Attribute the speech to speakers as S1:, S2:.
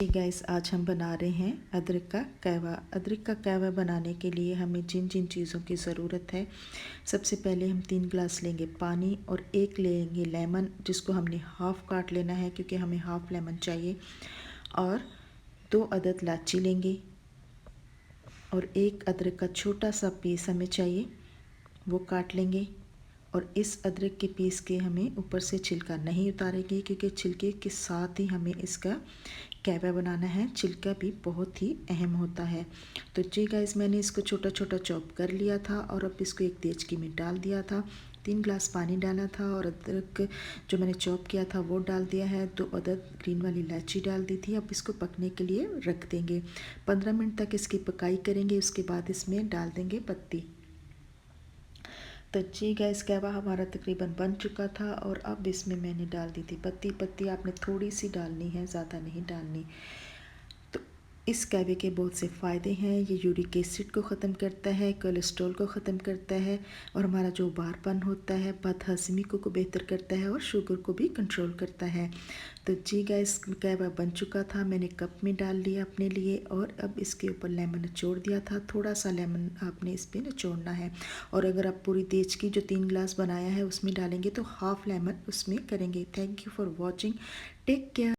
S1: Guys, आज हम बना रहे हैं अदरक का कहवा। अदरक का कहवा बनाने के लिए हमें जिन जिन चीज़ों की ज़रूरत है, सबसे पहले हम 3 गिलास लेंगे पानी और 1 लेंगे लेमन, जिसको हमने हाफ़ काट लेना है क्योंकि हमें हाफ़ लेमन चाहिए। और 2 अदद इलायची लेंगे और 1 अदरक का छोटा सा पीस हमें चाहिए, वो काट लेंगे। और इस अदरक के पीस के हमें ऊपर से छिलका नहीं उतारेंगे क्योंकि छिलके के साथ ही हमें इसका कहवा बनाना है। छिलका भी बहुत ही अहम होता है। तो जी गाइस, मैंने इसको छोटा छोटा चॉप कर लिया था और अब इसको एक देचकी में डाल दिया था। 3 गिलास पानी डाला था और अदरक जो मैंने चॉप किया था वो डाल दिया है। 2 अदद ग्रीन वाली इलायची डाल दी थी। अब इसको पकने के लिए रख देंगे। 15 मिनट तक इसकी पकाई करेंगे। उसके बाद इसमें डाल देंगे पत्ती। तो जी गैस, कहवा हमारा तकरीबन बन चुका था और अब इसमें मैंने डाल दी थी पत्ती। पत्ती आपने थोड़ी सी डालनी है, ज़्यादा नहीं डालनी। तो इस कहवे के बहुत से फ़ायदे हैं। ये यूरिक एसिड को ख़त्म करता है, कोलेस्ट्रॉल को ख़त्म करता है और हमारा जो उबारपन होता है, बदहज़मी को बेहतर करता है और शुगर को भी कंट्रोल करता है। तो जी गाइस, कहवा बन चुका था। मैंने कप में डाल लिया अपने लिए और अब इसके ऊपर लेमन निचोड़ दिया था। थोड़ा सा लेमन आपने इस पर निचोड़ना है। और अगर आप पूरी देज की जो 3 गिलास बनाया है उसमें डालेंगे तो हाफ़ लेमन उसमें करेंगे। Thank you for watching. Take care.